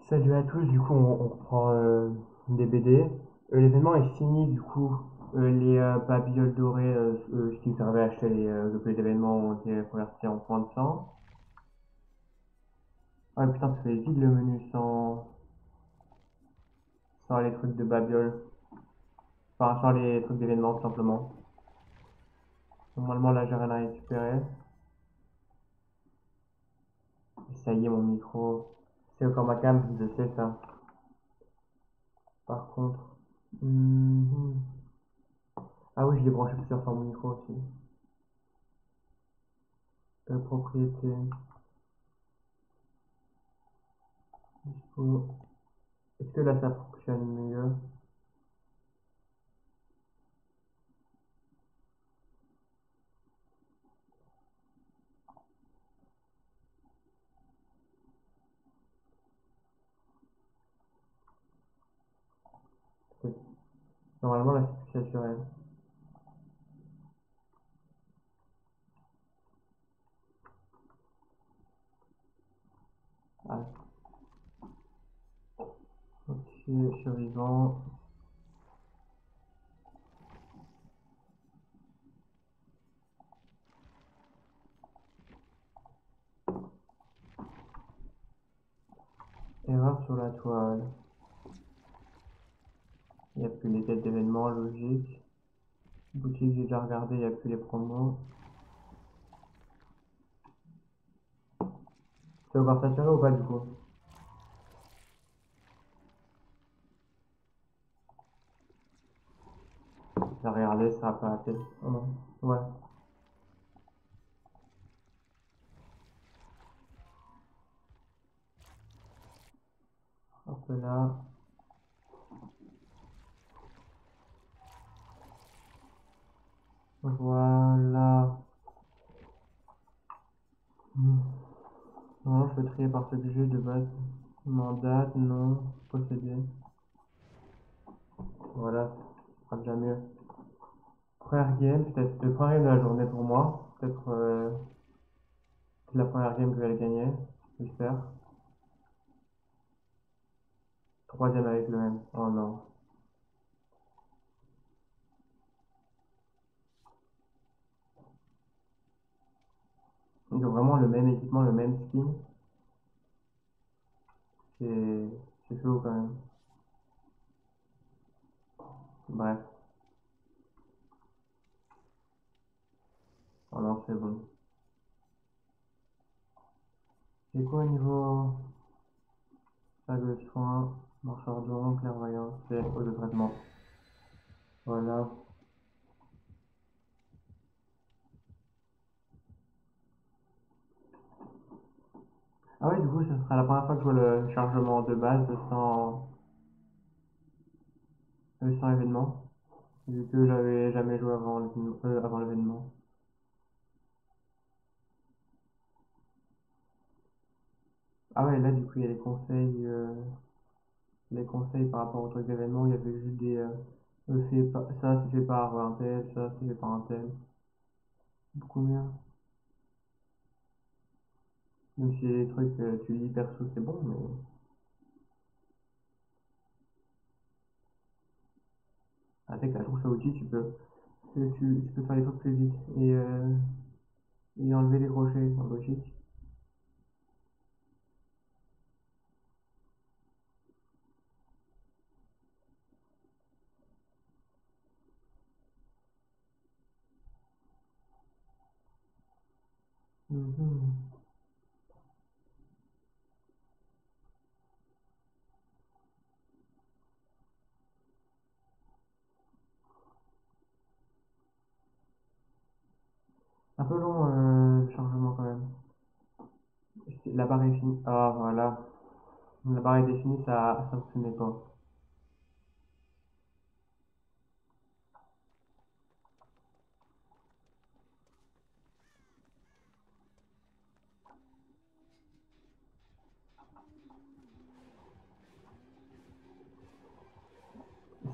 Salut à tous, du coup on reprend des BD. L'événement est fini, du coup les babioles dorées, ce qui servait à acheter les objets d'événement ont été convertis en points de sang. Ah putain, ça fait vide le menu sans les trucs de babiole, enfin sans les trucs d'événement tout simplement. Normalement là j'ai rien à récupérer. Ça y est, mon micro. C'est encore ma cam, je sais ça. Par contre. Mhm. Ah oui, je l'ai branché plusieurs fois mon micro aussi. Propriété. Dispo. Est-ce que là ça fonctionne mieux? Normalement là c'est plus saturé. Ah, ok, survivant. Erreur sur la toile. Il n'y a plus les quêtes d'événements, logique. Boutique, j'ai déjà regardé, il n'y a plus les promos. C'est encore saturé ou pas du coup? J'ai regardé, ça a pas appelé. Oh non. Ouais. Hop là. Voilà. Hmm. Non, je peux trier par ce objet de base. Mandat, non. Posséder. Voilà. Ce sera déjà mieux. Première game, peut-être le premier game de la journée pour moi. Peut-être c'est la première game que je vais gagner. J'espère. Troisième avec le même. Oh non. Ils ont vraiment le même équipement, le même skin. C'est c'est chaud quand même. Bref. Oh non, c'est bon. C'est quoi au niveau sac de soins, marcheur d'ombre, clairvoyance, c'est eau de traitement. Voilà. Ah oui, du coup, ce sera la première fois que je vois le chargement de base sans événement. Vu que j'avais jamais joué avant l'événement. Ah ouais, là, du coup, il y a les conseils par rapport au truc d'événement. Il y avait juste ça c'est fait par un tel, ça c'est fait par un tel. Beaucoup mieux. Même si les trucs, tu lis perso, c'est bon, mais. Avec la trousse à outils, tu peux faire les trucs plus vite et enlever les crochets en logique. Mhm. Un peu long le chargement quand même. La barre est finie. Ah voilà. La barre était finie, ça fonctionnait pas.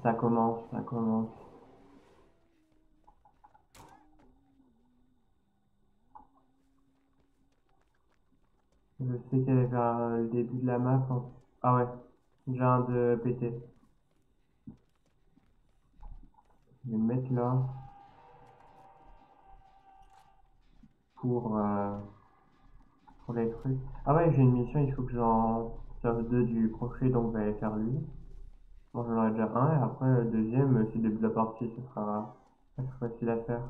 Ça commence, ça commence. Je sais qu'elle est vers le début de la map, hein. Ah ouais, j'ai un de pété. Je vais me mettre là pour, euh, pour les trucs. Ah ouais, j'ai une mission, il faut que j'en serve deux du crochet, donc je vais aller faire lui. Bon, j'en aurai déjà un, et après, le deuxième, c'est le début de la partie, ça sera facile à faire.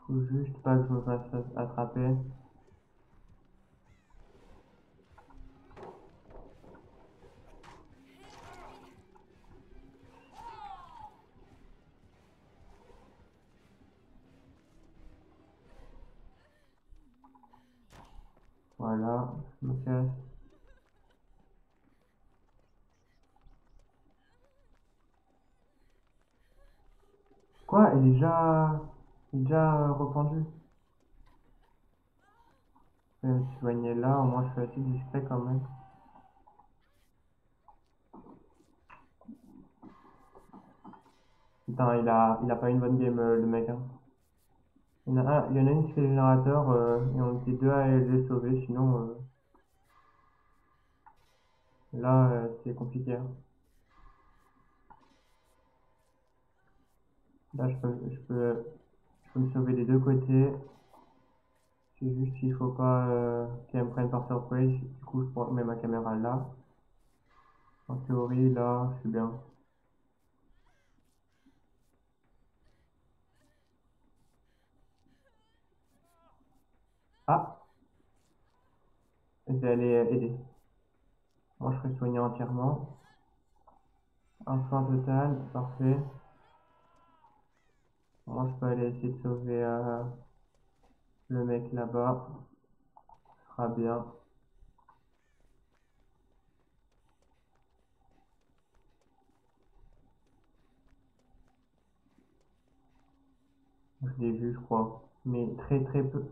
Faut juste pas que je me fasse attraper. Voilà, je me casse. Quoi? Il est déjà rependu? Je vais me soigner là, au moins je suis assez discret quand même. Putain, il a pas une bonne game, le mec, hein. Il y en a une qui fait le générateur, et on était deux à les sauver, sinon, là, c'est compliqué, hein. Là, je peux me sauver des deux côtés. C'est juste qu'il faut pas qu'elle me prenne par surprise. Du coup, je mets ma caméra là. En théorie, là, je suis bien. Ah, je vais aller aider. Moi, je serai soigné entièrement. Un soin total, parfait. Moi, je peux aller essayer de sauver le mec là-bas. Ce sera bien. Je l'ai vu, je crois. Mais très très peu.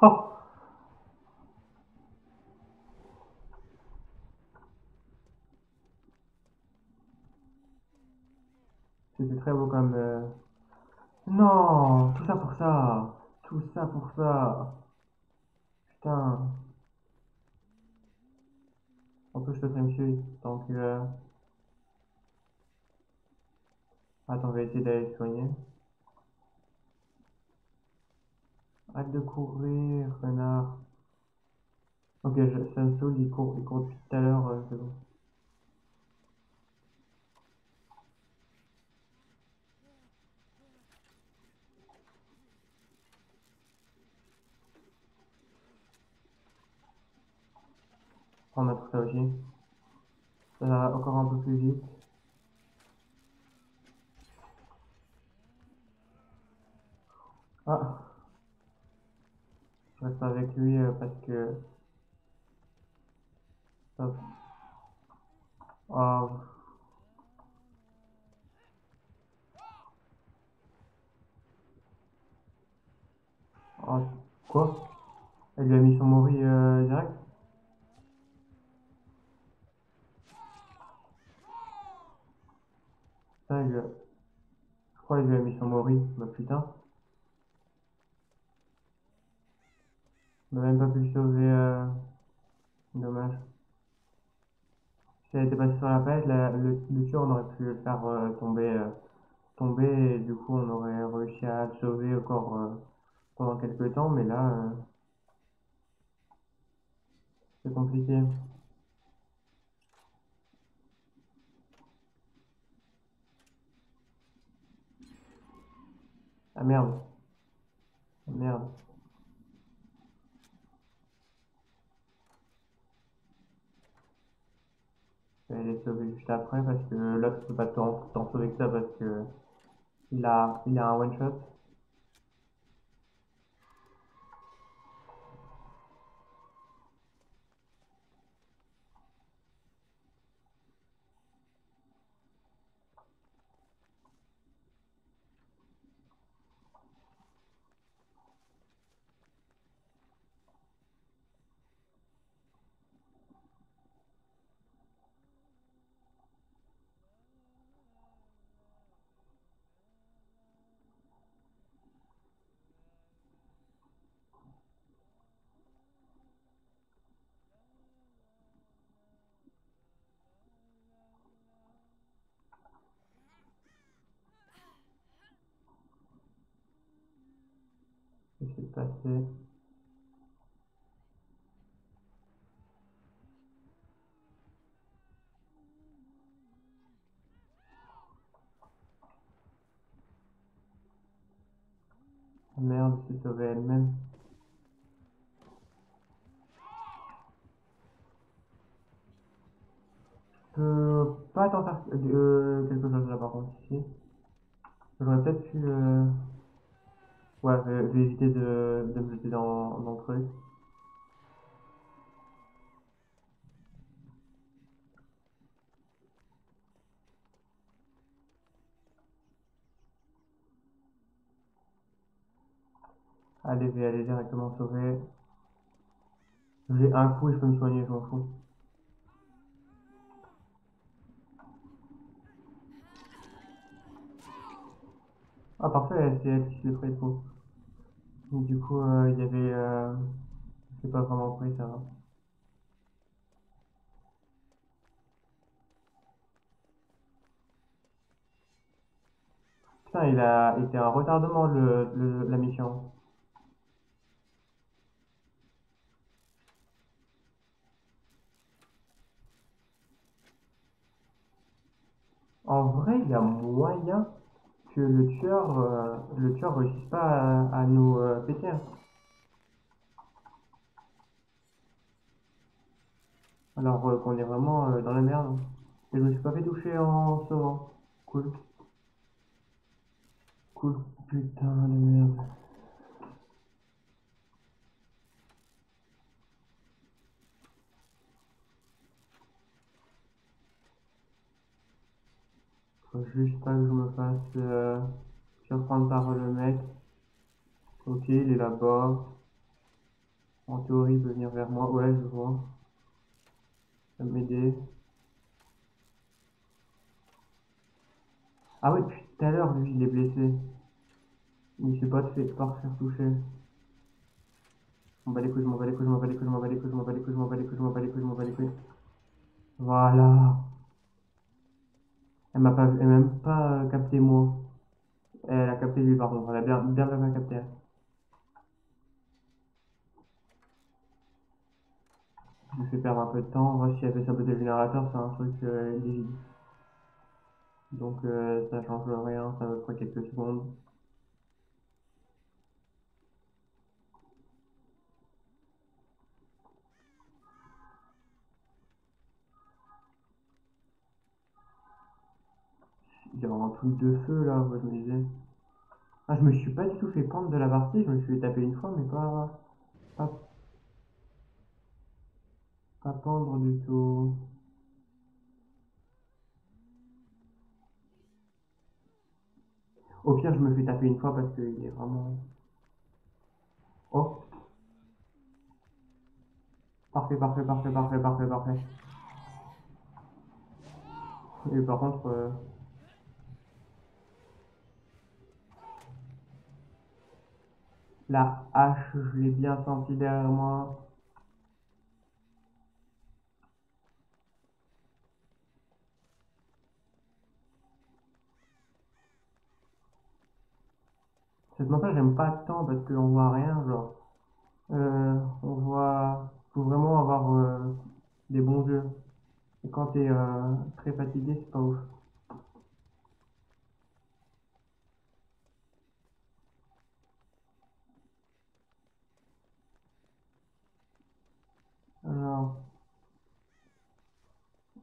Oh, c'était très beau comme... Non, tout ça pour ça. Tout ça pour ça. Putain. En plus, je te fais monsieur. Donc, attends, on va essayer d'aller le soigner. Arrête de courir, connard. Ok, ça me saoule, il court depuis tout à l'heure, c'est bon. On va mettre ça aussi. Ça va encore un peu plus vite. Ah, je reste avec lui parce que... Hop. Ah, ah, quoi? Elle lui a mis son mori direct? Ça, je crois qu'il lui a mis son mori. Bah putain, on n'a même pas pu le sauver. Dommage. Si elle était passée sur la palette, le tueur, on aurait pu le faire tomber et du coup on aurait réussi à le sauver encore pendant quelques temps, mais là c'est compliqué. Ah merde, ah, merde. Je vais aller le sauver juste après parce que là tu peux pas t'en sauver que ça parce que il a un one shot. J'essaie de passer. Ah, merde, elle s'est sauvée elle-même. Je peux pas t'en faire quelque chose là par contre ici. J'aurais peut-être pu... Ouais, je vais éviter de me jeter dans le truc. Allez, je vais aller directement sauver. J'ai un coup et je peux me soigner, je m'en fous. Ah parfait, c'est elle qui se l'est pris le coup. Du coup, il y avait... c'est pas vraiment pris, ça va. Putain, il a été un retardement la mission. En vrai, il y a moyen que le tueur réussisse pas à nous péter, hein. Alors qu'on est vraiment dans la merde. Et je me suis pas fait toucher en sauvant. Cool, cool. Putain de merde. Faut juste pas que je me fasse surprendre par le mec. Ok, il est là-bas. En théorie, il peut venir vers moi. Ouais, je vois. Ça va m'aider. Ah ouais, depuis tout à l'heure, lui, il est blessé. Il s'est pas fait pas faire toucher. Je m'en bats les couilles, je m'en bats les couilles, je m'en bats les couilles, je m'en bats les couilles, je m'en bats les couilles, je m'en bats les couilles, je m'en bats les couilles, je m'en bats les couilles. Voilà. Elle m'a même pas capté moi. Elle a capté lui par contre. Elle a bien capté. Je lui fais perdre un peu de temps. Moi, si elle fait saboter le générateur, c'est un truc légit. Donc ça change rien, ça me prend quelques secondes. Il y a un truc de feu là, moi je me disais. Ah, je me suis pas du tout fait prendre de la partie, je me suis tapé une fois, mais pas, pas pendre du tout. Au pire, je me fais taper une fois parce qu'il est vraiment. Oh, parfait, parfait, parfait, parfait, parfait, parfait. Et par contre, la hache, je l'ai bien senti derrière moi. Cette montage, j'aime pas tant parce qu'on voit rien, genre. On voit. Faut vraiment avoir des bons yeux. Et quand t'es très fatigué, c'est pas ouf. Alors,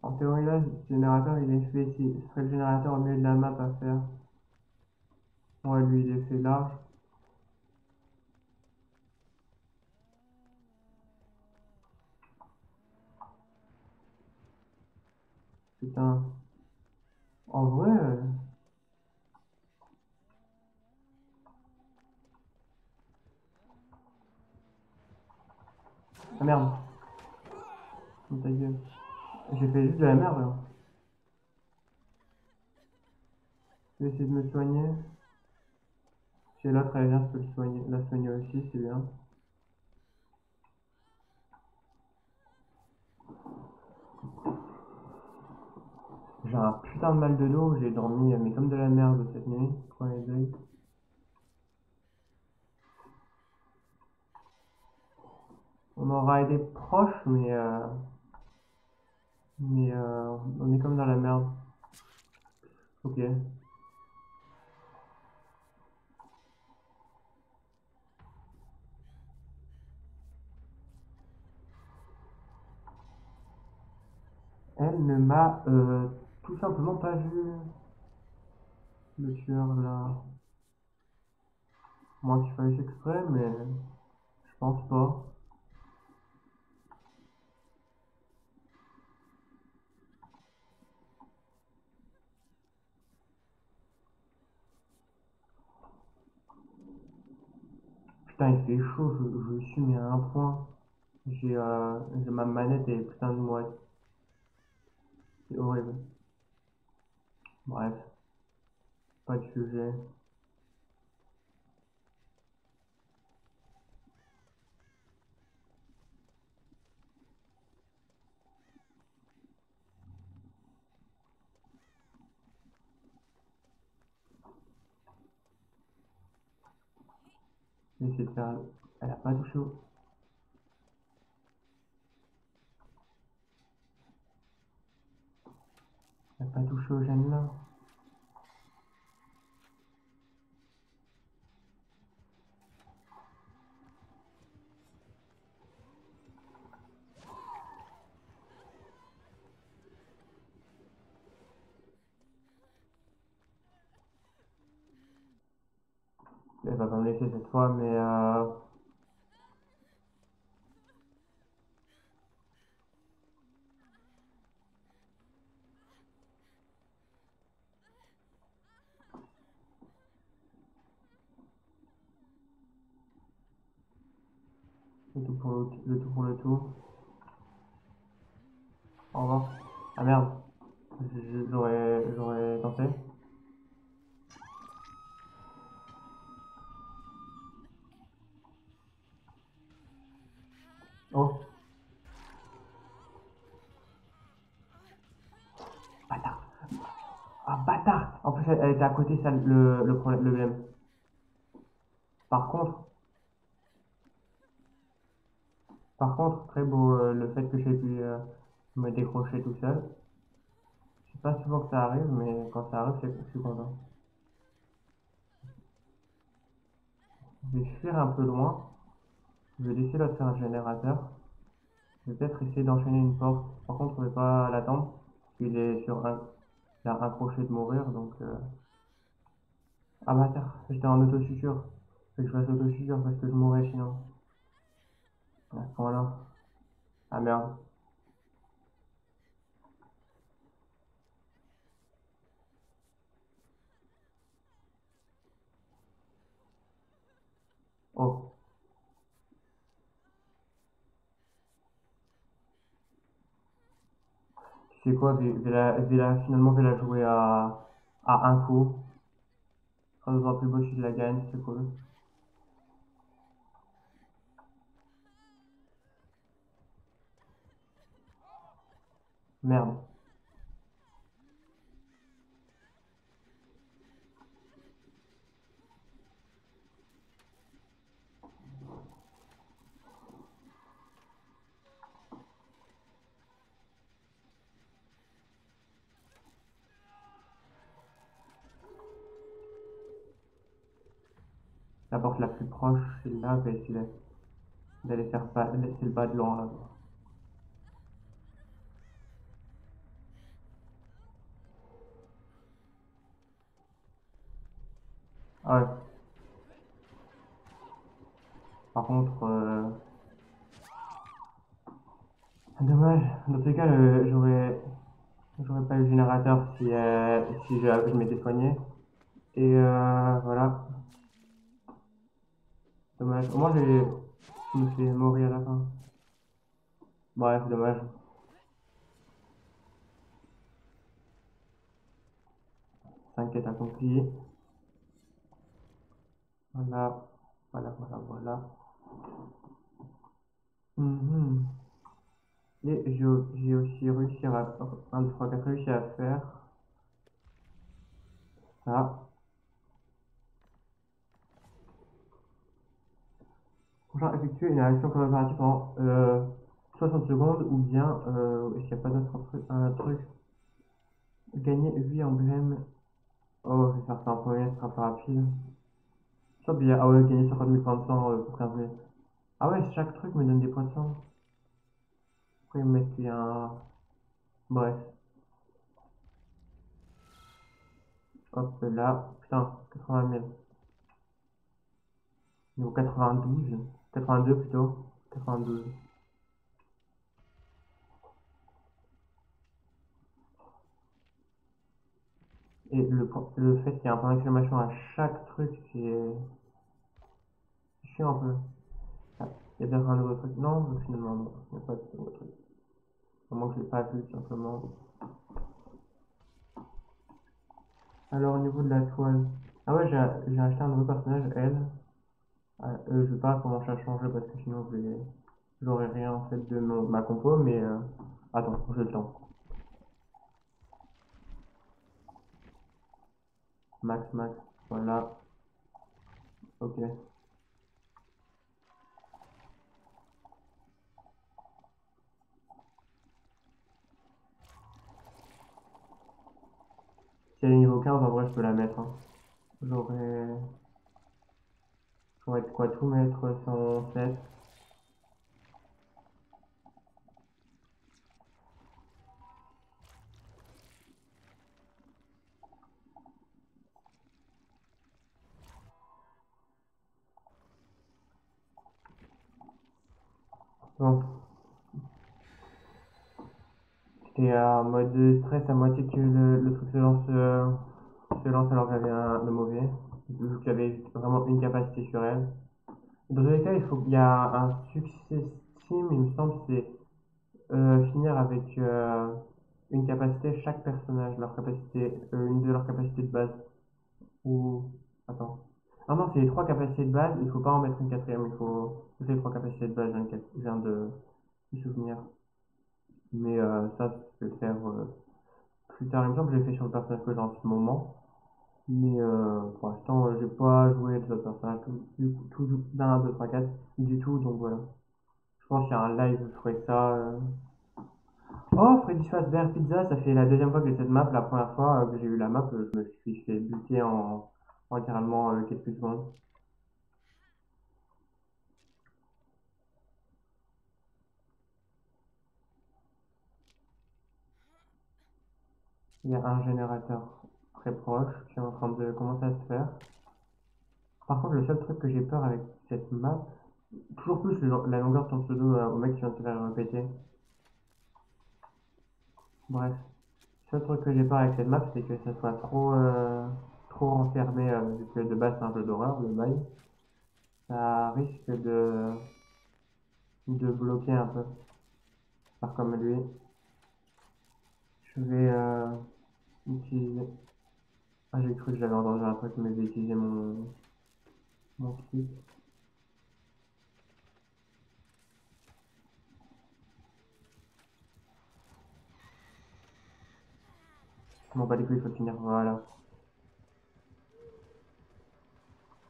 en théorie, là, le générateur, il est fait ici. Ce serait le générateur au milieu de la map à faire. Ouais, lui, il est fait large. Putain. En vrai. Ah merde. Oh, ta gueule. J'ai fait juste de la merde, là. Je vais essayer de me soigner. Si l'autre elle vient, je peux la soigner aussi, c'est bien. J'ai un putain de mal de dos, j'ai dormi mais comme de la merde cette nuit. Premier deuil. On aura aidé proche, on est comme dans la merde. Ok. Elle ne m'a tout simplement pas vu, le tueur là. Moi qu'il fallait exprès, mais je pense pas. Putain, il fait chaud, je suis mis à un point. Ma manette et putain de mouettes. C'est horrible. Bref, pas de sujet. Je vais essayer de faire. Elle a pas touché au. Elle a pas touché au gène là. Elle va pas me laisser cette fois, mais le tout pour le tout pour le tout. Au revoir. Ah merde, j'aurais tenté. Oh, bâtard. Ah bâtard. En plus, elle était à côté, ça, le problème, le blême. Par contre, très beau le fait que j'ai pu me décrocher tout seul. C'est pas souvent que ça arrive, mais quand ça arrive, je suis content. Je vais fuir un peu loin. Je vais laisser là faire un générateur. Je vais peut-être essayer d'enchaîner une porte. Par contre, on ne va pas l'attendre. Il est sur un. Il a un crochet de mourir, donc. Ah bâtard, j'étais en auto-suture. Faut que je fasse auto-suture parce que je mourrais sinon. À ce point-là. Ah merde. Oh. Tu sais quoi, finalement, je vais la jouer à un coup. Ce sera d'autant plus beau si je la gagne, c'est cool. Merde. La porte la plus proche, c'est là, je vais essayer d'aller faire laisser le bas de l'an là. Ah ouais. Par contre, dommage. Dans tous les cas, j'aurais pas eu le générateur si je m'étais soigné. Et voilà. Dommage. Au moins, je me suis mourir à la fin. Bref, dommage. T'inquiète accompli. Voilà. Voilà, voilà, voilà. Mhm. Et j'ai aussi réussi à. 1, 2, 3, 4, réussi à faire ça. Genre effectuer une action coopérative pendant 60 secondes ou bien, est-ce qu'il n'y a pas d'autre truc, un truc, gagner 8 emblèmes. Oh, je vais faire ça en premier, ce sera plus rapide. Soit bien, ah ouais, gagner 50 000 points de sang pour 15 minutes. Ah ouais, chaque truc me donne des points de sang. Pourquoi ils me mettent qu'il y a un. Bref, hop là, putain, 80 000. Niveau 92, 82 plutôt, 92. Et le fait qu'il y ait un point d'exclamation à chaque truc, c'est chiant un peu. Ah, il y a peut-être un nouveau truc. Non, finalement, non, il n'y a pas de nouveau truc. À moins que je l'ai pas vu, simplement. Alors, au niveau de la toile. Ah ouais, j'ai acheté un nouveau personnage, elle. Ah, je sais pas comment ça a changé parce que sinon j'aurais rien en fait de ma compo, mais attends, j'ai le temps. Max, max, voilà, ok. Si elle est niveau 15, en vrai, je peux la mettre, hein. J'aurais, j'aurais de quoi tout mettre sans 7. Donc, j'étais en mode stress à moitié que le truc se lance alors que j'avais le mauvais. Vu que j'avais vraiment une capacité sur elle. Dans tous les cas, il y a un succès Steam, il me semble, c'est finir avec une capacité chaque personnage, leur capacité, une de leurs capacités de base. Ou attends. Ah non, c'est les trois capacités de base. Il faut pas en mettre une quatrième. Il faut c'est les trois capacités de base. Je viens de me souvenir. Mais ça, je vais le faire plus tard. Il me semble que je l'ai fait sur le personnage que j'ai en ce moment. Mais pour l'instant, j'ai pas joué les autres personnages d'un, deux, trois, quatre du tout. Donc voilà. Je pense qu'il y a un live, je ferai ça. Oh, Freddy Fazbear Pizza, ça fait la deuxième fois que j'ai cette map. La première fois que j'ai eu la map, je me suis fait buter en littéralement quelques secondes. Il y a un générateur très proche qui est en train de commencer à se faire. Par contre, le seul truc que j'ai peur avec cette map, toujours plus la longueur de ton pseudo au mec qui vient de se faire répéter. Bref, le seul truc que j'ai peur avec cette map, c'est que ça soit trop renfermé, vu que de base c'est un jeu d'horreur, le bail. Ça risque de bloquer un peu. Faire comme lui. Je vais utiliser. Ah, j'ai cru que j'avais entendu un truc, mais je vais utiliser mon kit. Bon, bah, du coup, il faut finir. Voilà.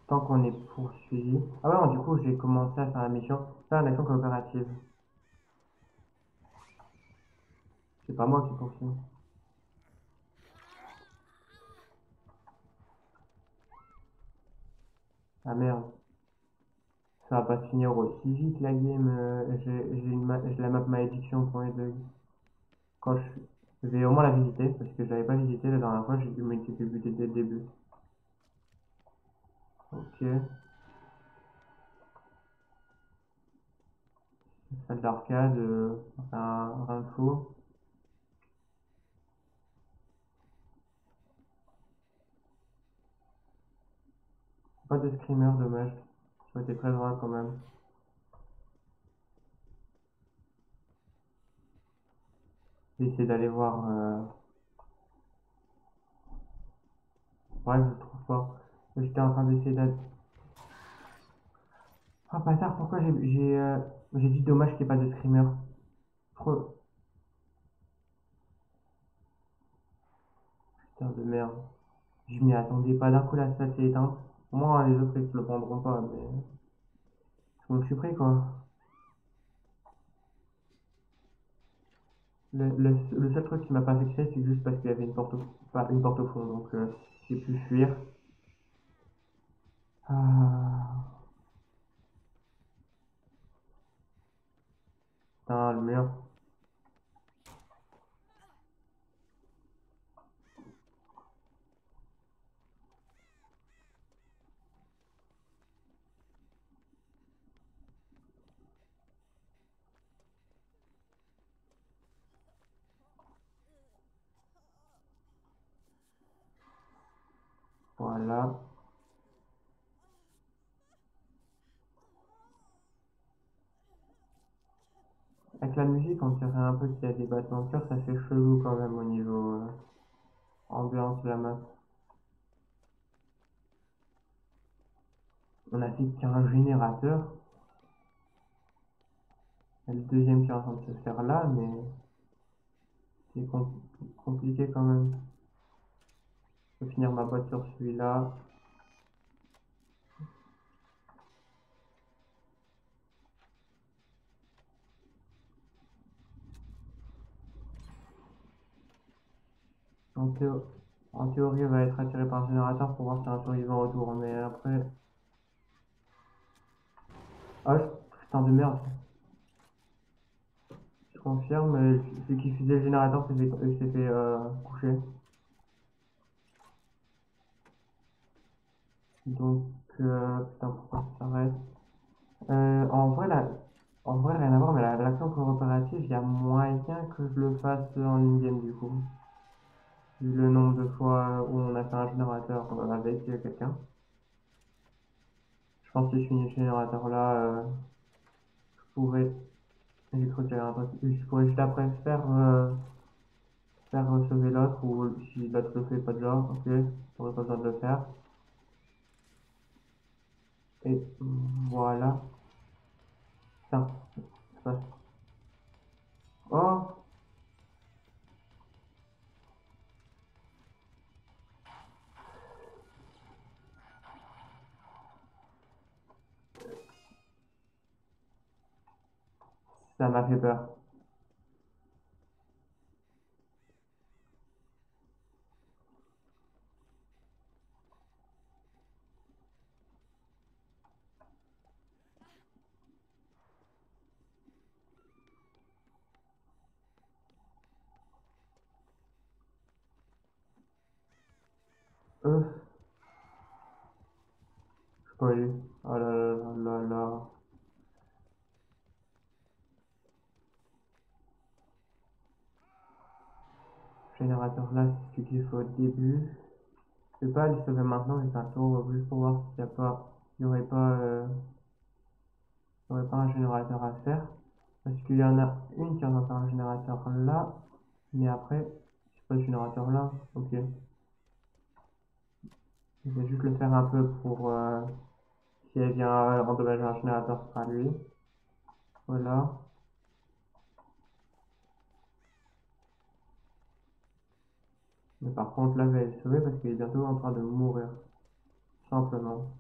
Tant qu'on est poursuivi. Ah ouais, non, du coup, j'ai commencé à faire la mission. Faire l'action coopérative. C'est pas moi qui poursuis. Ah merde. Ça va pas se finir aussi vite la game. J'ai la map malédiction pour les bugs. Quand je vais au moins la visiter parce que je l'avais pas visité la dernière fois. J'ai dû me buter dès le début. Ok. Salle d'arcade. Rien de fou. Pas de screamer, dommage. Ça aurait été très drôle quand même. J'ai essayé d'aller voir. Bref, je trouve pas. J'étais en train d'essayer d'aller. Ah, bâtard, pourquoi j'ai dit dommage qu'il n'y ait pas de screamer. Trop. Putain de merde. Je m'y attendais pas d'un coup, la salle s'est éteinte. Au moins, les autres ils se le prendront pas, mais Donc je suis pris quoi. Le seul truc qui m'a pas vexé, c'est juste parce qu'il y avait pas, une porte au fond, donc j'ai pu fuir. Ah, putain, le mur. Voilà. Avec la musique, on dirait un peu qu'il y a des battements de cœur, ça fait chelou quand même au niveau ambiance de la map. On a fait qu'un générateur. Il y a le deuxième qui est en train de se faire là, mais c'est compliqué quand même. Je vais finir ma boîte sur celui-là. En, théo- En théorie, elle va être attirée par un générateur pour voir s'il y a un survivant autour, mais après... Ah, putain de merde. Je confirme, celui qui faisait le générateur s'est fait coucher. Donc, putain, pourquoi ça s'arrête? En vrai, en vrai, rien à voir, mais l'action coopérative, il y a moyen que je le fasse en in-game du coup. Vu le nombre de fois où on a fait un générateur avec quelqu'un. Je pense que si je finis le générateur là, je pourrais. J'ai cru qu'il y avait un truc. Je pourrais juste après faire sauver l'autre, ou si l'autre le fait pas déjà, ok, j'aurais pas besoin de le faire. Et voilà. Putain, c'est pas. Oh! Ça m'a fait peur. Euh, je peux aller. Oh là là là là là. Générateur là, c'est celui qu'il faut au début. Je vais pas aller sauver maintenant, je vais faire un tour juste pour voir s'il y a pas, il y aurait pas, il y aurait pas un générateur à faire. Parce qu'il y en a une qui est en train de faire un générateur là, mais après, c'est pas le générateur là, ok. Je vais juste le faire un peu pour, si elle vient endommager un générateur, ce sera lui. Voilà. Mais par contre, là, je vais le sauver parce qu'il est bientôt en train de mourir. Simplement.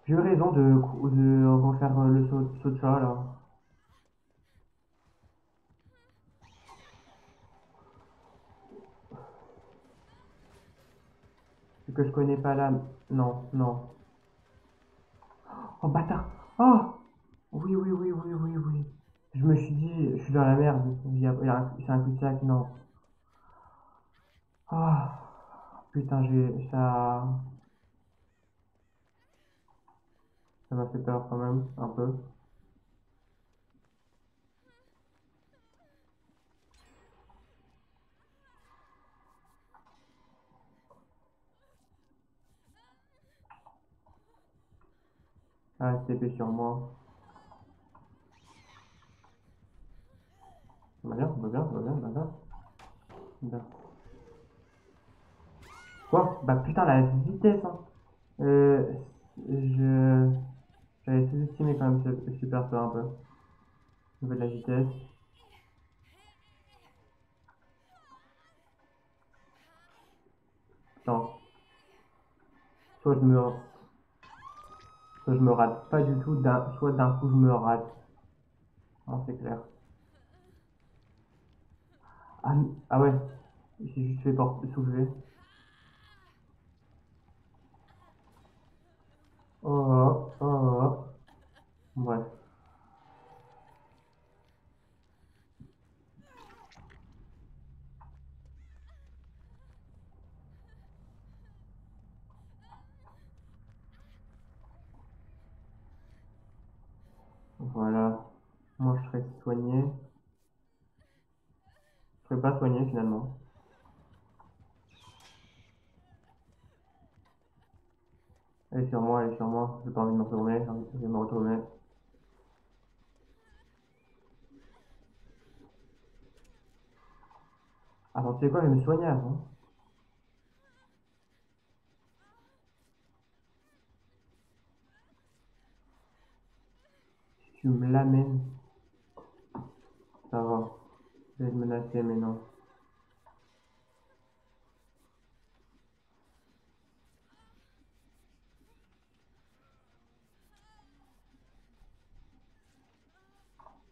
J'ai eu raison de refaire le saut de chat là. Vu que je connais pas la... Non, non. Oh bâtard! Oh! Oui, oui, oui, oui, oui, oui. Je me suis dit, je suis dans la merde. C'est un cul-de-sac, non. Ah, putain, ça m'a fait peur quand même, un peu. Ah, c'était sur moi. Ça va bien, ça va bien, ça va bien, ça va bien. Bien. Quoi? Bah putain, la vitesse, hein. Euh, je... J'avais sous-estimé quand même ce super saut un peu. Je veux de la vitesse. Non. Soit je me, soit je me rate pas du tout, soit d'un coup je me rate. Non, c'est clair. Ah, ah ouais, j'ai juste fait soulever. Oh, oh, oh. Bref, voilà. Moi je serais soigné. Je serais pas soigné finalement. Elle est sur moi, elle est sur moi. J'ai pas envie de me retourner, j'ai envie de me retourner. Attends, tu sais quoi, je vais me soigner avant. Si tu me l'amènes, ça va. Je vais te menacer, mais non.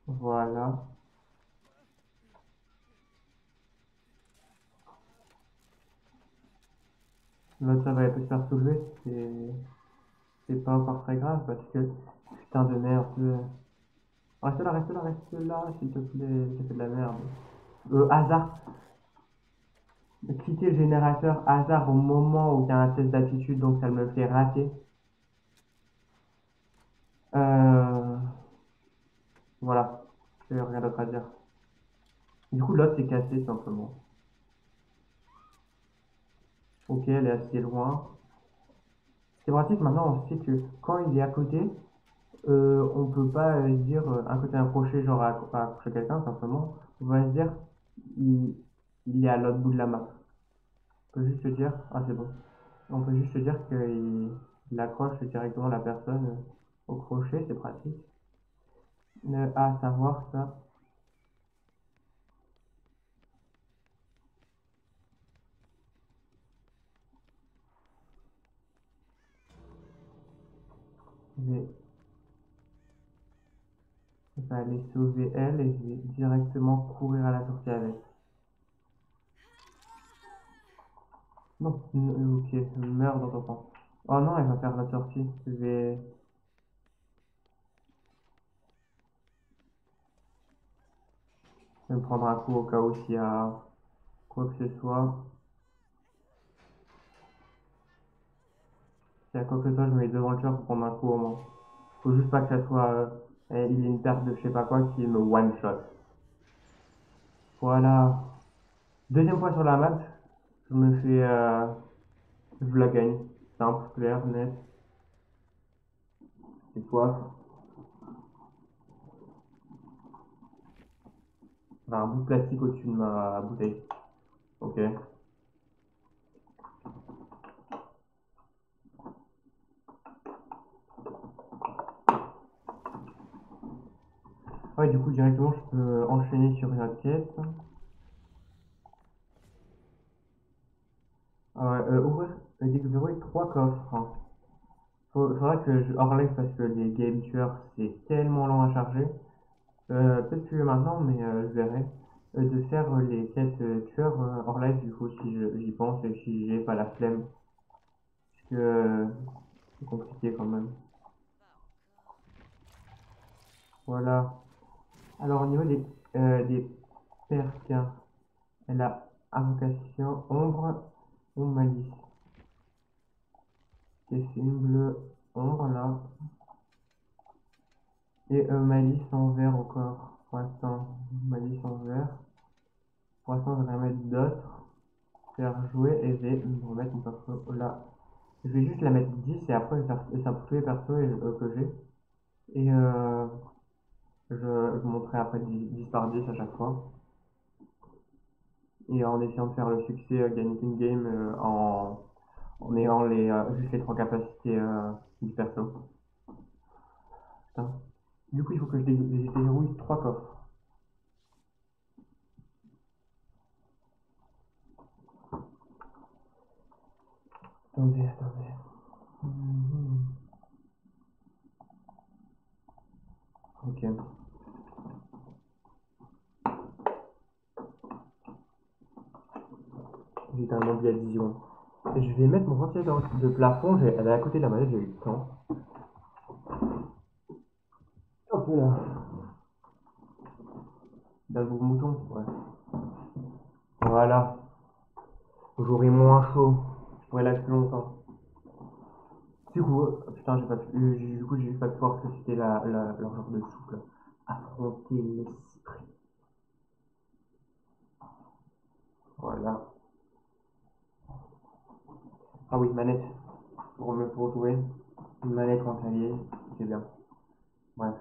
Voilà. L'autre, ça va, elle peut se faire soulever. C'est pas encore très grave parce que, putain de merde. Reste là, reste là, reste là, s'il te plaît. J'ai fait de la merde. Hasard. Quitter le générateur hasard au moment où il y a un test d'attitude, donc ça me fait rater. Euh, voilà. J'ai rien d'autre à dire. Du coup, l'autre s'est cassé simplement. Ok, elle est assez loin. C'est pratique, maintenant on sait que quand il est à côté, on peut pas dire un côté approché, genre à accrocher quelqu'un, simplement. On va se dire, il, il est à l'autre bout de la map. On peut juste se dire, ah c'est bon. On peut juste se dire qu'il accroche directement la personne au crochet, c'est pratique. À savoir ça, je vais aller sauver elle et je vais directement courir à la sortie avec. Non, ok, meurs dans ton camp. Oh non, elle va faire la sortie. Je vais me prendre un coup au cas où s'il y a quoi que ce soit. S'il y a quoi que ce soit, je me mets devant le tueur pour prendre un coup au moins. Faut juste pas que ça soit il ait une perte de je sais pas quoi qui me one shot. Voilà. Deuxième fois sur la map, je me fais. Je la gagne. Simple, clair, net. C'est soif. Enfin, un bout de plastique au-dessus de ma bouteille. Ok. Ouais, du coup, directement, je peux enchaîner sur une autre quête. Ouvrir, découvrir trois coffres. Faudrait que je hors live parce que les game tueurs, c'est tellement lent à charger. Peut-être plus maintenant, mais je verrai. De faire les quêtes tueurs hors live, du coup, si j'y pense et si j'ai pas la flemme. Parce que c'est compliqué quand même. Voilà. Alors, au niveau des perks, hein, elle a invocation, ombre, malice. C'est une bleue, ombre là. Et malice en vert encore. Pour l'instant, malice en vert. Pour l'instant, je vais en mettre d'autres. Faire jouer et je vais me remettre mon perso là. Je vais juste la mettre 10 et après je vais faire ça pour tous les persos que j'ai. Et je montrerai après 10 par 10 à chaque fois. Et en essayant de faire le succès, gagner une game en ayant juste les trois capacités du perso. Putain. Du coup, il faut que je déverrouille 3 coffres. Attendez. Mhm. Ok. J'ai un onglet à 10 secondes. Et je vais mettre mon ventilateur de plafond. Elle est à côté de la manette, j'ai eu le temps. Hop là. Dans le mouton, ouais. Voilà. J'aurai moins chaud. Je pourrais là plus longtemps. Du coup, putain, j'ai pas pu. Du coup, j'ai juste pas pu voir ce que c'était leur genre de souple. Affronter l'esprit. Voilà. Ah oui, manette. Pour jouer. Une manette en clavier, c'est bien. Bref.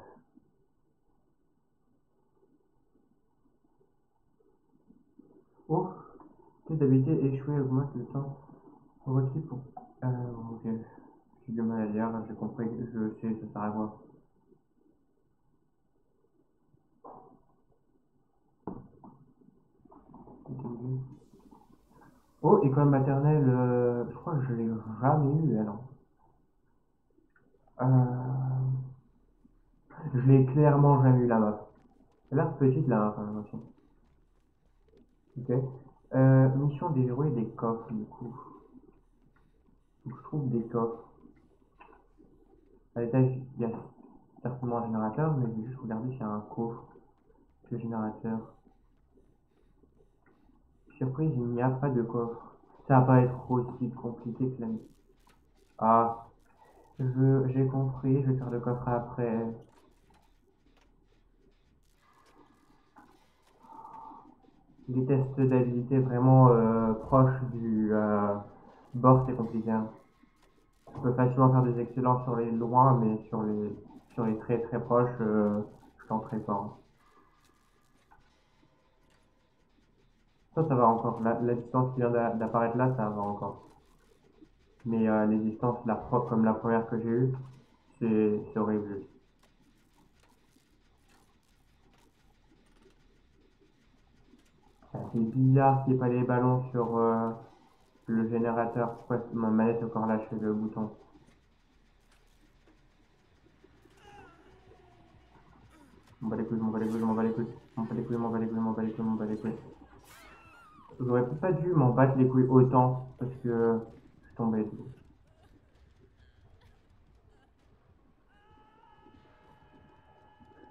Oh, test d'habilité échoué augmente le temps requis pour. Ok. J'ai du mal à lire, j'ai compris, je sais, ça sert à quoi. Oh, école maternelle, je crois que je l'ai jamais eu, elle. Hein. Je l'ai clairement jamais eu la map. Elle a l'air petite là, quand même aussi. Ok. Mission des héros et des coffres, du coup. Donc, je trouve des coffres. À l'étage, il y a certainement un générateur, mais je vais juste regarder s'il y a un coffre. Le générateur. Surprise, il n'y a pas de coffre. Ça va pas être aussi compliqué que la. Ah, j'ai compris, je vais faire le coffre après. Les tests d'habilité vraiment proches du bord, c'est compliqué. Hein. Je peux facilement faire des excellents sur les loin, mais sur les très très proches, je tenterai pas. Hein. Ça va encore. La distance qui vient d'apparaître là, ça va encore. Mais les distances, comme la première que j'ai eue, c'est horrible. C'est bizarre qu'il n'y ait pas les ballons sur le générateur. Pourquoi ma manette est encore lâché le bouton? M'en bats les couilles, m'en bats les couilles, m'en bats les couilles. M'en bats les couilles, m'en bats les couilles, m'en bats les couilles, m'en bats les couilles. J'aurais peut-être pas dû m'en battre les couilles autant parce que je suis tombé.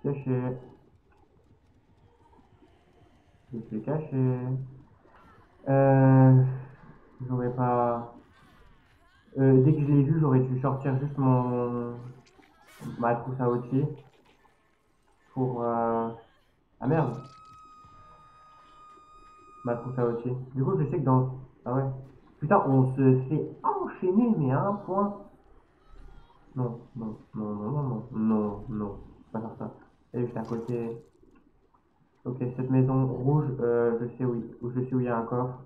Caché. Je suis caché. Euh, J'aurais pas. Dès que je l'ai vu, j'aurais dû sortir juste ma trousse à outils pour. Ah merde, ma trousse à outils. Du coup, je sais que dans. Ah ouais. Putain, on se fait enchaîner, mais à un point. Non. Faut pas faire ça. Elle est juste à côté. Ok, cette maison rouge, je sais où il y a un coffre.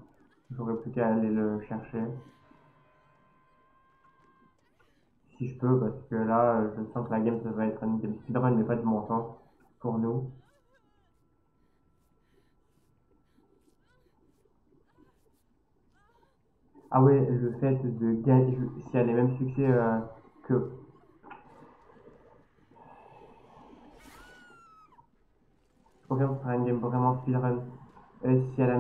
J'aurais plus qu'à aller le chercher. Si je peux, parce que là, je sens que la game, ça va être une game speedrun, mais pas du bon sens pour nous. Ah ouais, le fait de gagner, si elle a les mêmes succès que. Je confirme que ce sera une game vraiment speedrun. Si elle a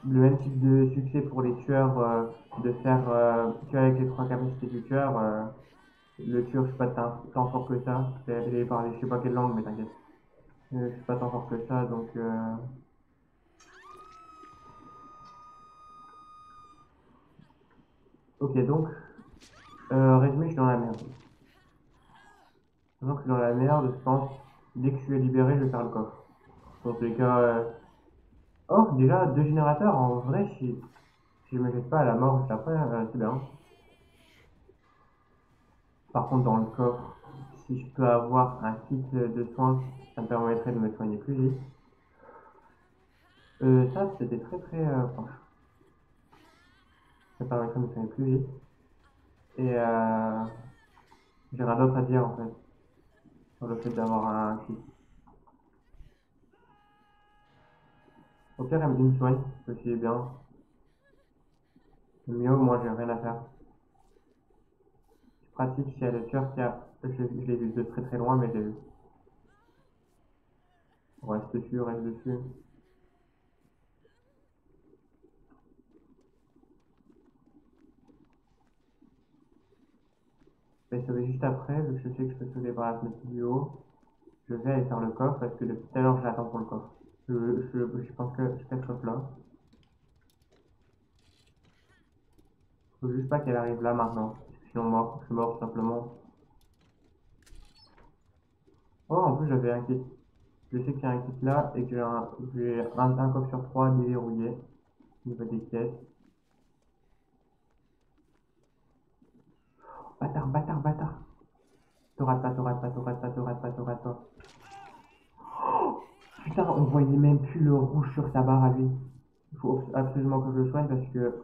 le même type de succès pour les tueurs, de faire tuer avec les trois capacités du tueur, le tueur, je suis pas tant fort que ça. J'ai parlé, je sais pas quelle langue, mais t'inquiète. Je suis pas tant fort que ça, donc. Ok, donc, résumé, je suis dans la merde. Sachant que je suis dans la merde, je pense, dès que je suis libéré, je vais faire le coffre. Dans tous les cas. Oh, déjà, deux générateurs, en vrai, si je me jette pas à la mort juste après, c'est bien. Par contre, dans le coffre, si je peux avoir un kit de soins, ça me permettrait de me soigner plus vite. Ça, c'était très très proche. Ça permettrait de me soigner plus vite. Et j'ai rien d'autre à dire en fait. sur le fait d'avoir un kit. Au pire, elle me soigne, ceci est bien. Le mieux, moi, j'ai rien à faire. C'est pratique si elle est sûre qu'il y a. Je l'ai vu de très très loin, mais je l'ai vu. Reste dessus, reste dessus. Je vais sauver juste après, vu que je sais que je peux sauver par la fenêtre du haut. Je vais aller faire le coffre parce que depuis tout à l'heure je l'attends pour le coffre. Je pense que je fais ce coffre là. Faut juste pas qu'elle arrive là maintenant. Sinon mort, je suis mort tout simplement. Oh, en plus j'avais un kit. Je sais qu'il y a un kit là et que j'ai un coffre sur 3 déverrouillé. Au niveau des pièces. Bâtard, bâtard, bâtard. Te rate pas, te rate pas, te rate pas, te rate pas, te rate pas. Putain, on voyait même plus le rouge sur sa barre à lui. Il faut absolument que je le soigne parce que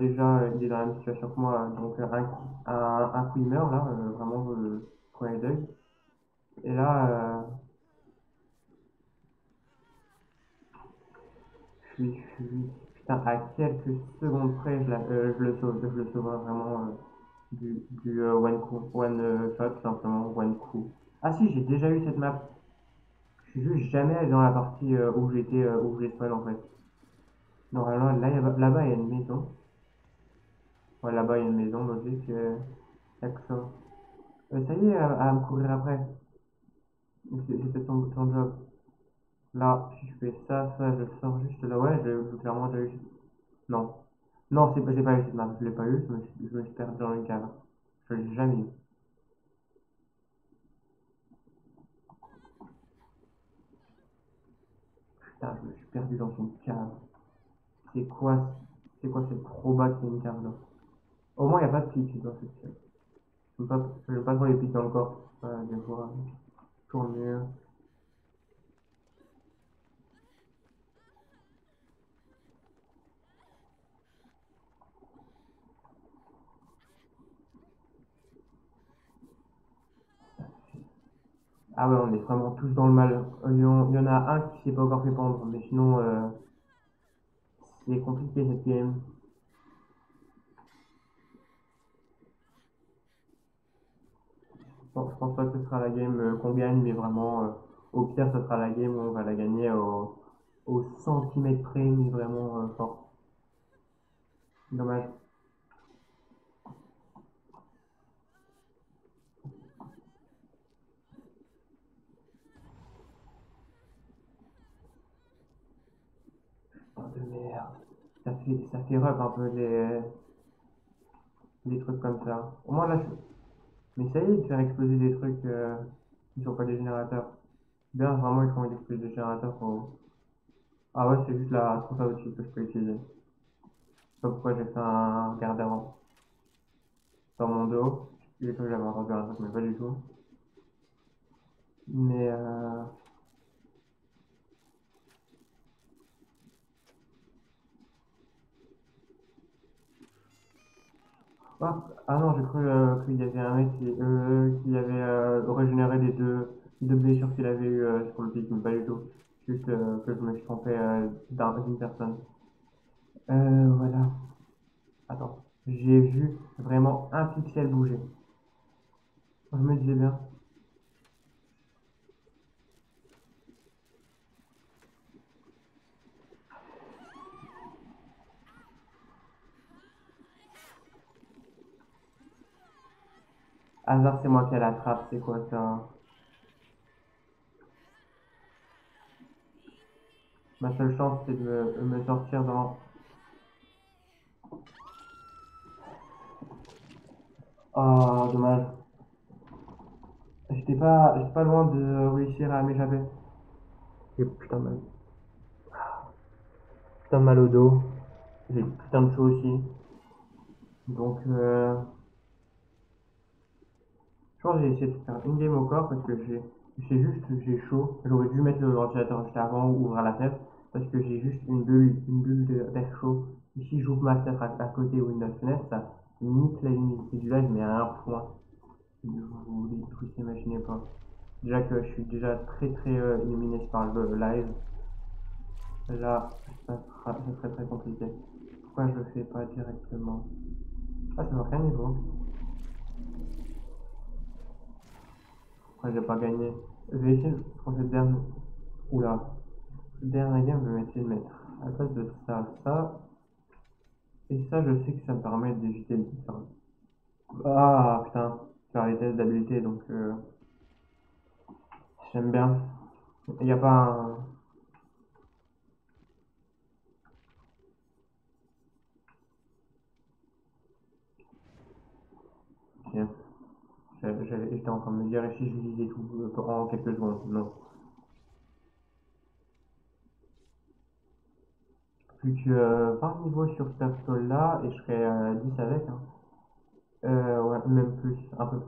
déjà il est dans la même situation que moi. Donc un coup il meurt là, vraiment premier deuil. Et là, je suis, putain, à quelques secondes près, je le sauve, je le sauve vraiment du one coup, one shot, tout simplement, one coup. Ah si, j'ai déjà eu cette map. Je suis juste jamais allé dans la partie où j'étais, où j'ai spawn en fait. Normalement, là-bas, il y a une maison. Ouais, là-bas, il y a une maison, logique. Y'a que ça. Ça y est, à me courir après. C'est peut-être ton job. Là, si je fais ça, je sors juste là. Ouais, clairement, j'ai eu. Non. Non, j'ai pas eu cette map. Je l'ai pas eu. Je me suis perdu dans une cave. Je l'ai jamais eu. Putain, je me suis perdu dans une cave. C'est quoi, c'est trop bas qu'il y ait une cave là. Au moins, il n'y a pas de pique dans cette cave. J'aime pas trop les pics dans le corps. Des fois, toujours mieux. Ah ouais, on est vraiment tous dans le mal. Il y en a un qui s'est pas encore fait pendre, mais sinon, c'est compliqué cette game. Je pense pas que ce sera la game qu'on gagne, mais vraiment, au pire, ce sera la game où on va la gagner au centimètre près, mais vraiment fort. Dommage. Putain de merde. Ça fait rep un peu les trucs comme ça. Au moins là, mais ça y est, de faire exploser des trucs qui sont pas des générateurs. Bien, vraiment, ils font exploser des générateurs pour. Ah ouais, c'est juste la trousse à outils que je peux utiliser. Je sais pas pourquoi j'ai fait un garde avant dans mon dos. J'ai cru que j'avais entendu un truc, mais pas du tout. Mais ah non, j'ai cru qu'il y avait un mec qui avait régénéré les deux blessures qu'il avait eu sur le pic, mais pas du tout. Juste que je me suis trompé d'une personne. Voilà. Attends. J'ai vu vraiment un pixel bouger. Je me disais bien. Hasard, c'est moi qui ai la trappe, c'est quoi ça? Ma seule chance, c'est de me sortir dans. Oh, dommage. J'étais pas loin de réussir à m'échapper. J'ai putain de mal au dos. J'ai putain de chaud aussi. Donc, je pense que j'ai essayé de faire une game au corps parce que j'ai chaud. J'aurais dû mettre le ventilateur juste avant ou ouvrir la fenêtre parce que j'ai juste une bulle d'air chaud. Et si j'ouvre ma fenêtre à côté ou une autre fenêtre, ça nique la humidité du live, mais à un point. Vous imaginez pas. Déjà que je suis déjà très illuminé par le live. Là, ça serait très compliqué. Pourquoi je le fais pas directement? Ah, c'est marqué un niveau. Pourquoi j'ai pas gagné? Je vais essayer pour cette dernière. Oula. Cette dernière game, je vais essayer de mettre à la place de ça, ça. Et ça, je sais que ça me permet d'éviter le ça. Ah putain, faire les tests d'habileté donc j'aime bien. Il n'y a pas un. Ok. J'étais en train de me dire, et si je lisais tout en quelques secondes? Non. Plus que 20 niveaux sur ce perso-là, et je serais 10 avec. Hein. Ouais, même plus. Un peu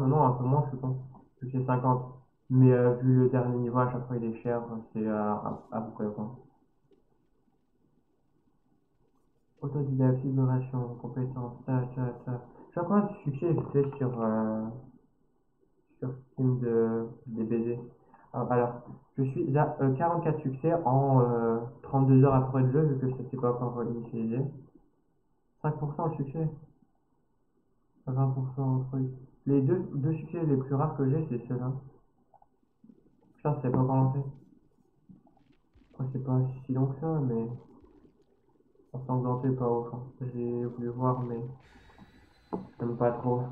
non, un peu moins, je pense. Plus que 50. Mais vu le dernier niveau, à chaque fois il est cher, c'est à peu près quoi. Autodidacte, libération, compétence, ta. Je sais pas combien de succès j'ai fait sur Steam des BD. Alors, je suis à 44 succès en 32 heures après le jeu, vu que ça s'est pas encore initialisé. 5% de succès, 20% truc. Les deux succès les plus rares que j'ai, c'est ceux-là. Putain, c'est pas encore lancé. Après, c'est pas si long que ça, mais ensanglanté pas ouf. Hein. J'ai voulu voir, mais j'aime pas trop.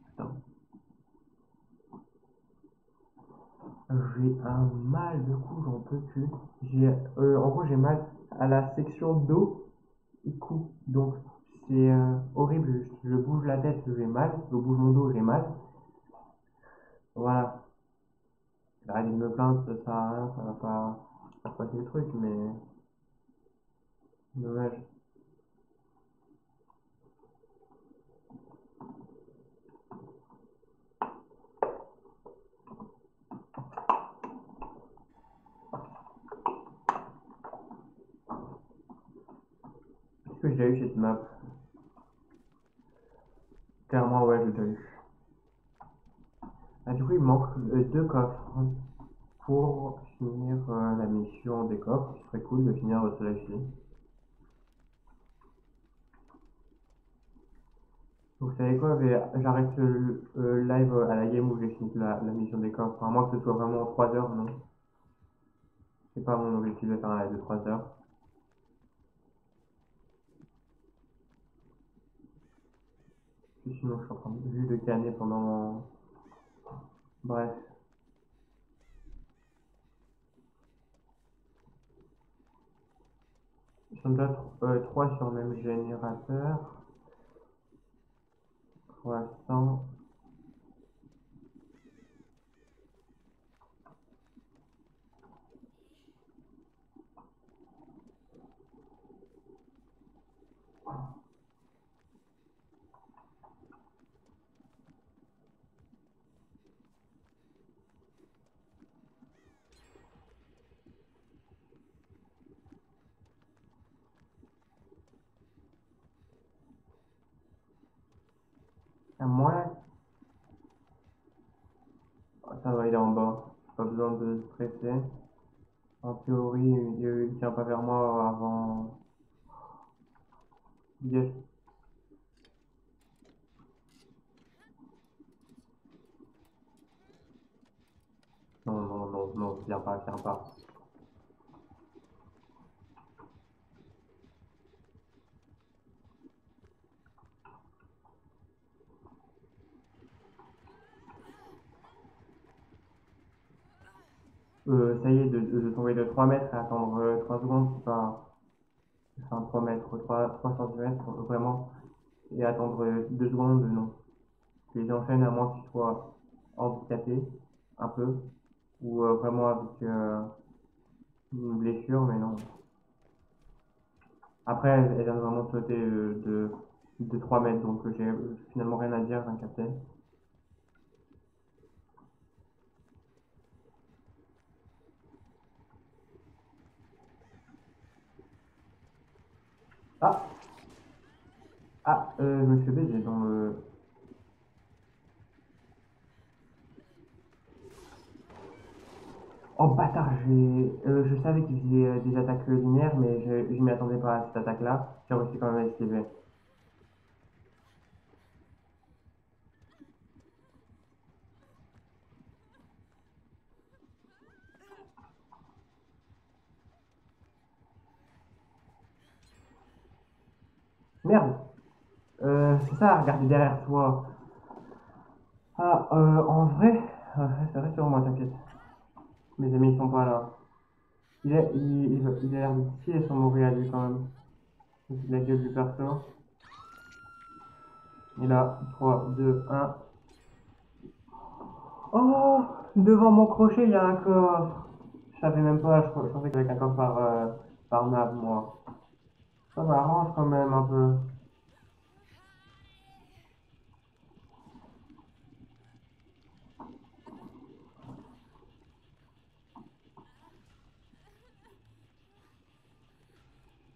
Putain. J'ai un mal de cou, j'en peux plus. En gros, j'ai mal à la section dos et cou. Donc, c'est horrible. Je bouge la tête, j'ai mal. Je bouge mon dos, j'ai mal. Voilà. J'arrête de me plaindre, ça sert à rien, ça va pas faire passer le truc, mais dommage. Est-ce que j'ai eu cette map? Clairement, ouais, je l'ai eu. Ah, du coup, il me manque deux coffres pour finir la mission des coffres. Ce serait cool de finir celui-ci. Vous savez quoi, j'arrête le live à la game où j'ai fini la mission des coffres. À moins que ce soit vraiment 3 heures, non. C'est pas mon objectif de faire un live de 3 heures. Sinon, je suis en train de canner pendant. Bref. Ils sont déjà 3 sur le même générateur. 300. À moins. Ça va, il est en bas. Pas besoin de stresser. En théorie, il tient pas vers moi avant. Yes. Non, non, non, non, viens pas, viens pas. Ça y est, de tomber de 3 mètres et attendre 3 secondes, c'est pas. Enfin, 3 mètres, 3 centimètres, vraiment. Et attendre 2 secondes, non. Tu les enchaînes à moins que tu sois handicapé, un peu, ou vraiment avec une blessure, mais non. Après, elle vient de vraiment sauter de 3 mètres, donc j'ai finalement rien à dire, j'ai un capté. Ah! Ah, je me suis fait baiser dans le. Oh bâtard, je savais qu'il faisait des attaques linéaires, mais je m'y attendais pas à cette attaque-là. J'ai réussi quand même à esquiver. Merde! C'est ça, regarder derrière toi. Ah, reste sur moi, t'inquiète. Mes amis, ils sont pas là. Il a l'air de stylé son mourir à lui quand même. C'est la gueule du perso. Et là, 3, 2, 1. Oh! Devant mon crochet, il y a un coffre. Je savais même pas, je pensais qu'il y avait un coffre par map, moi. Ça m'arrange quand même un peu.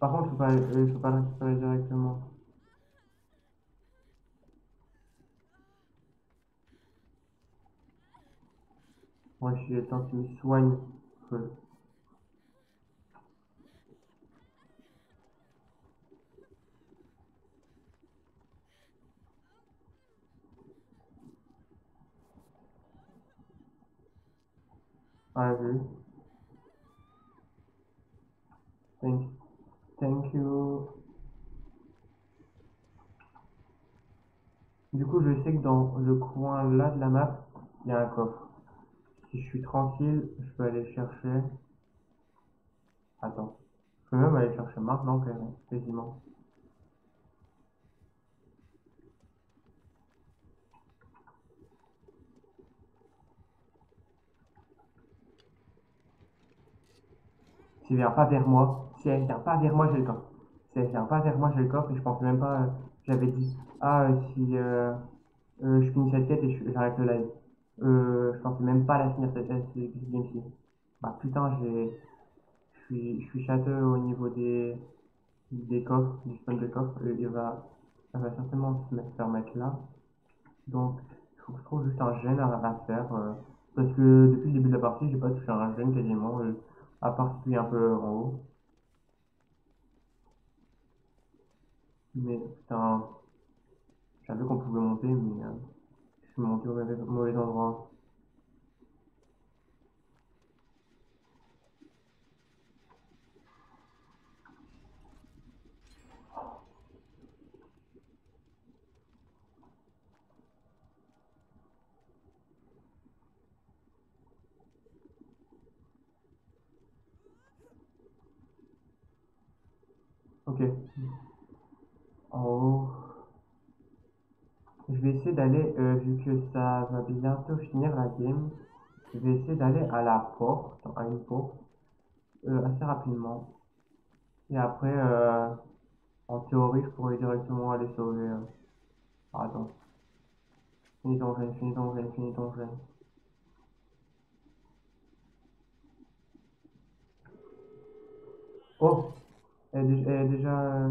Par contre, je peux pas le récupérer directement. Moi, je suis le temps qu'il me soigne. Cool. Ah, vu. Thank, thank you. Du coup, je sais que dans le coin là de la map, il y a un coffre. Si je suis tranquille, je peux aller chercher. Attends. Je peux même aller chercher maintenant, quasiment. S'il vient pas vers moi, si elle vient pas vers moi, j'ai le coffre. Si elle vient pas vers moi, j'ai le coffre et je pensais même pas. J'avais dit, ah, si je finis cette quête et j'arrête le live. Je pensais même pas la finir cette game-ci. Bah putain, je suis châteux au niveau des coffres, du spawn de coffre. Elle va certainement faire mettre là. Donc, il faut que je trouve juste un gène à faire. Parce que depuis le début de la partie, j'ai pas touché un gène quasiment. À part celui un peu en haut. Mais putain, je savais qu'on pouvait monter, mais je suis monté au mauvais endroit. Ok, en haut. Je vais essayer d'aller, vu que ça va bientôt finir la game, je vais essayer d'aller à la porte, à une porte, assez rapidement. Et après, en théorie, je pourrais directement aller sauver. Ah, attends, finis ton gène, finis ton gène, finis ton gène. Oh, elle est déjà.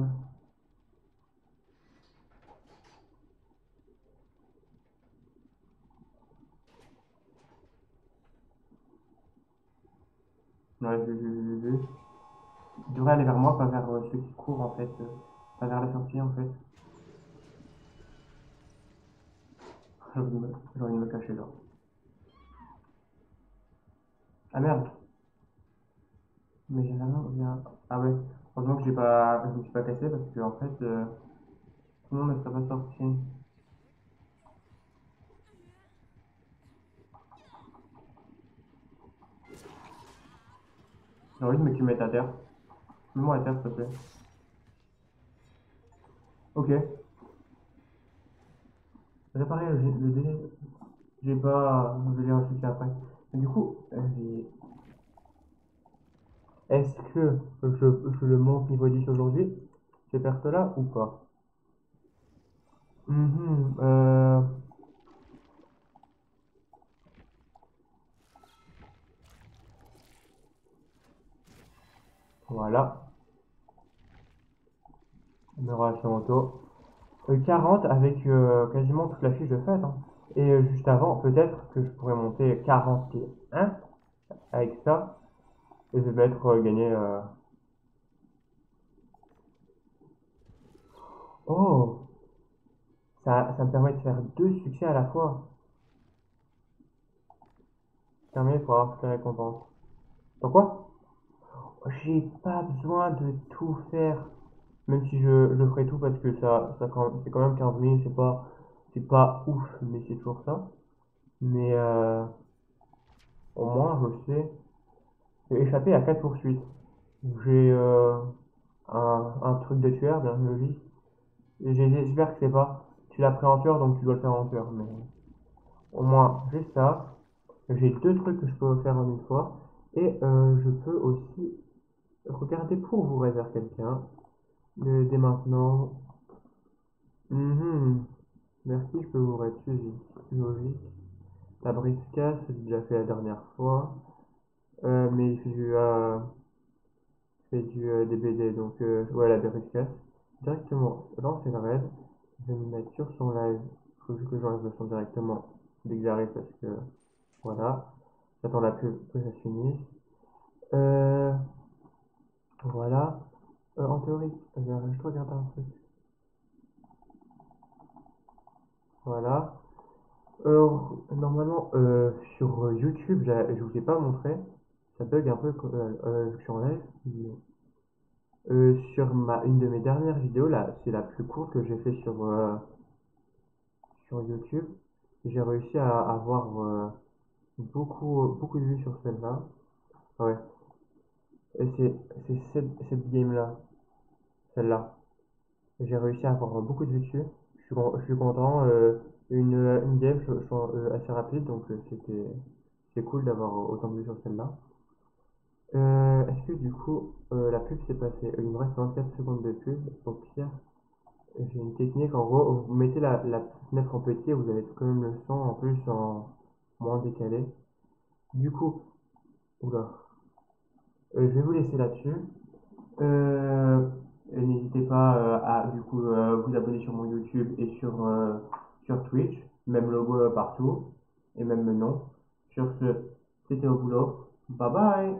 Ouais, j'ai vu. Il devrait aller vers moi, pas vers ceux qui courent en fait. Pas vers la sortie en fait. J'ai envie de me cacher là. Ah merde, mais j'ai rien, rien. Ah ouais, heureusement que je me suis pas cassé parce que en fait, tout le monde ne serait pas sorti. J'ai envie de me mettre à terre. Mets-moi à terre, s'il te plaît. Ok, réparer le délai. J'ai pas. Je vais les rechecker après. Mais du coup, est-ce que je le monte niveau 10 aujourd'hui, ces pertes-là, ou pas? Mhm, voilà, amélioration auto. 40 avec quasiment toute la fiche de fête, hein. Et juste avant, peut-être que je pourrais monter 41. avec ça, et je vais mettre gagner. Oh, ça me permet de faire deux succès à la fois. Terminé pour avoir toutes les récompenses. Donc quoi? J'ai pas besoin de tout faire. Même si je ferai tout parce que c'est quand même 15 000, c'est pas ouf, mais c'est toujours ça. Mais au moins, je sais. J'ai échappé à 4 poursuites. J'ai un truc de tueur, bien logique. J'espère que c'est pas. Tu l'as pris en tueur, donc tu dois le faire en tueur. Mais au moins, j'ai ça. J'ai deux trucs que je peux faire en une fois. Et je peux aussi regarder pour vous réserver quelqu'un. Dès maintenant. Mhm. Merci, je peux vous rétuser. Logique. La briscasse, j'ai déjà fait la dernière fois. Mais il fait du DBD, donc ouais, la briscasse. Directement, lancer le raid. Je vais me mettre sur son live. Il faut juste que j'enlève le son directement dès que j'arrive parce que voilà. J'attends la pub que ça finisse. Euh, voilà. En théorie, je dois regarder un truc. Voilà. Euh, Normalement, sur YouTube, je vous ai pas montré. Ça bug un peu vu que je suis en live. Mais, sur une de mes dernières vidéos, là, c'est la plus courte que j'ai fait sur YouTube. J'ai réussi à avoir beaucoup de vues sur celle-là. Ouais. Et c'est cette game-là, celle-là. J'ai réussi à avoir beaucoup de vues dessus. Je suis content. Une game assez rapide, donc c'est cool d'avoir autant de vues sur celle-là. Est-ce que du coup, la pub s'est passée? Il me reste 24 secondes de pub. Au pire, j'ai une technique. En gros, vous mettez la fenêtre en petit et vous avez quand même le son en plus en moins décalé. Du coup, oula, je vais vous laisser là-dessus. Et n'hésitez pas à du coup vous abonner sur mon YouTube et sur Twitch, même logo partout et même le nom. Sur ce, c'était au boulot. Bye bye.